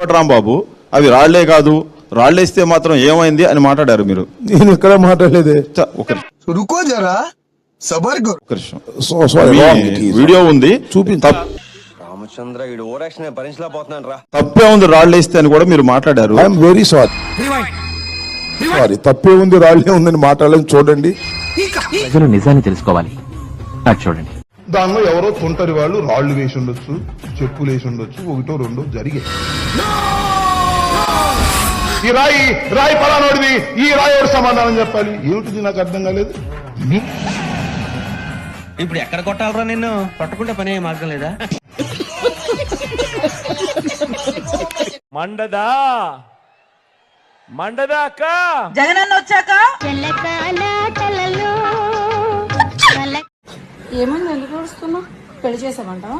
రాంబాబు అవి రాళ్లే కాదు, రాళ్ళేస్తే మాత్రం ఏమైంది అని మాట్లాడారు మీరు. నేను ఎక్కడ మాట్లాడలేదే. రుకో జరా సబర్ వీడియో ఉంది రామచంద్ర ఈ ఓవరాక్షన్ భరించలేకపోతున్నాను రా. తప్పే ఉంది రాళ్ళేస్తే అని కూడా మీరు మాట్లాడారు. I'm very sorry. తప్పే ఉంది రాళ్లే ఉందని మాట్లాడలేదు. చూడండి, ప్రజలు నిజాన్ని తెలుసుకోవాలి. అది చూడండి. దానిలో ఎవరో తొంటరి వాళ్ళు రాళ్లు వేసి ఉండొచ్చు, చెప్పులు వేసి ఉండొచ్చు, ఒకటో రెండో జరిగాయి. ఈ రాయి పలానోడిది, ఈ రాయోడు సమాధానం చెప్పాలి. ఏమిటిది నాకు అర్థం కాలేదు. ఇప్పుడు ఎక్కడ కొట్టాలరా నిన్ను? కొట్టకుండా పని అయ్యే మార్గం లేదా? మండదా అక్క జగనన్న వచ్చాక ఏమన్నా ఎందుకు వస్తున్నావు? పెళ్లి చేసామంటావా?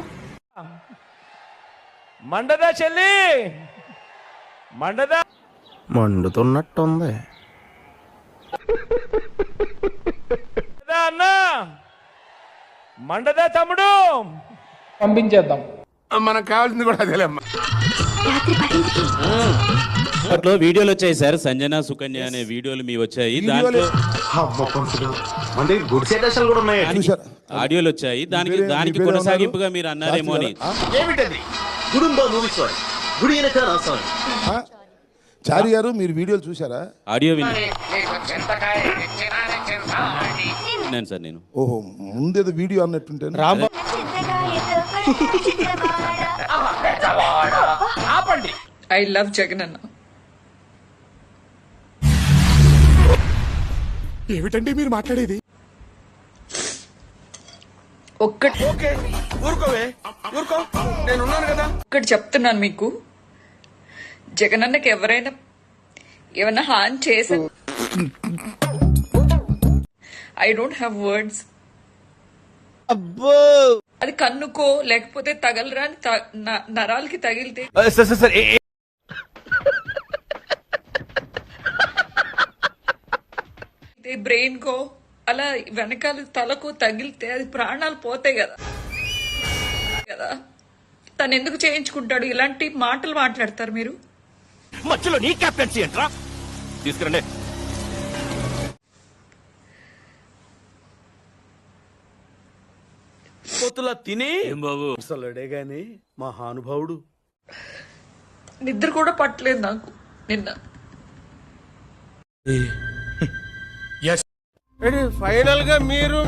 మండదా చెల్లి, మండదా మండుతున్నట్టుంది అన్న, మండదా తమ్ముడు. పంపించేద్దాం. మనకు కావాల్సింది కూడా అదేలేమ్మా. అప్పట్లో వీడియోలు వచ్చాయి సార్, సంజన సుకన్య అనే వీడియోలు మీ వచ్చాయి. దాంట్లో ఆడియోలు వచ్చాయి. దానికి కొనసాగింపుగా మీరు అన్నారేమో అని. చారి గారు, మీరు వీడియోలు చూసారా? ఆడియో విన్నాను సార్ నేను. ఓహో, ముందేదో వీడియో అన్నట్టుంటే. ఐ లవ్ జగనన్న. ఏమిటండి మీరు మాట్లాడేది? ఒక్కటి చెప్తున్నాను మీకు, జగనన్నకి ఎవరైనా ఏమైనా హాని చేసే, ఐ డోంట్ హ్యావ్ వర్డ్స్. అది కన్నుకో లేకపోతే తగలరా నరాలకి తగిలితే, బ్రెయిన్ కో అలా వెనకాల తలకు తగిలితే అది ప్రాణాలు పోతాయి కదా. తను ఎందుకు చేయించుకుంటాడు? ఇలాంటి మాటలు మాట్లాడతారు మీరు. మధ్యలో నీ కెప్టెన్సీ ఏంట్రా? తీసుకురండి. పొత్తులా తిని బాబు అసలుడే గాని మహానుభావుడు. నిద్ర కూడా పట్టలేదు నాకు నిన్న. ఫైనల్ గా మీరు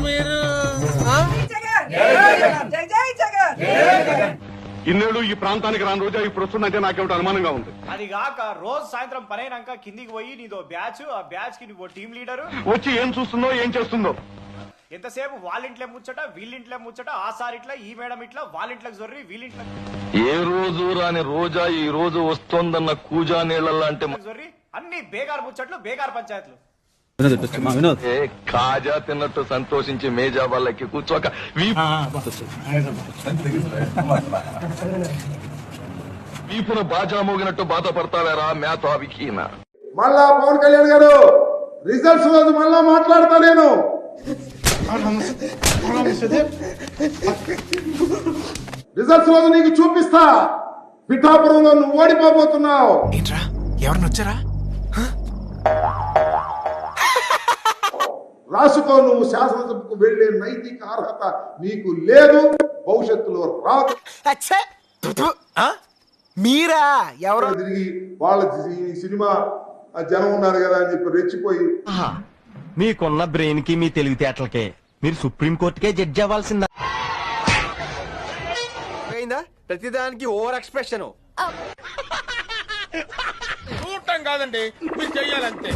ఇన్నేళ్ళు ఈ ప్రాంతానికి రాని రోజా ఇప్పుడు వస్తుందంటే నాకేమిటి అనుమానంగా ఉంది. అది కాక రోజు సాయంత్రం పనైనాక కిందికి పోయి నీదో బ్యాచ్, ఆ బ్యాచ్ కి నువ్వు టీం లీడరు వచ్చి ఏం చూస్తుందో ఏం చేస్తుందో. ఎంతసేపు వాళ్ళింట్లో ముచ్చట, వీళ్ళింట్లో ముచ్చట, ఆ సార్ ఇట్లా, ఈ మేడం ఇట్లా, వాళ్ళింట్లోకి జొర్రి, వీళ్ళింట్లో ఏ రోజు రాని రోజా ఈ రోజు వస్తోందన్న కూజా నీళ్ళలాంటి జొర్రి, అన్ని బేగారు ముచ్చట్లు, బేగారు పంచాయతీలు. కాజా తిన్నట్టు సంతోషించి మేజా వాళ్ళకి కూర్చోక వీపున బాజా మోగినట్టు బాధపడతావేరా మేతావికీన. మళ్ళా పవన్ కళ్యాణ్ గారు రిజల్ట్స్ రోజు మళ్ళా మాట్లాడతా నేను. రిజల్ట్స్ రోజు నీకు చూపిస్తా. పిఠాపురంలో నువ్వు ఓడిపోబోతున్నావు. ఎవరిని వచ్చారా? రాసుకో, నువ్వు శాసనసభకు వెళ్లే నైతిక అర్హత నీకు లేదు, భవిష్యత్తులో రాదు. మీరా? ఎవరు తిరిగి వాళ్ళ సినిమా జనం ఉన్నారు కదా అని చెప్పి రెచ్చిపోయి, మీకున్న బ్రెయిన్ కి మీ తెలివితేటలకే మీరు సుప్రీం కోర్టుకే జడ్జి అవ్వాల్సిందా? ప్రతిదానికి ఓవర్ ఎక్స్ప్రెషన్. చూడటం కాదండి, మీరు చెయ్యాలంతే.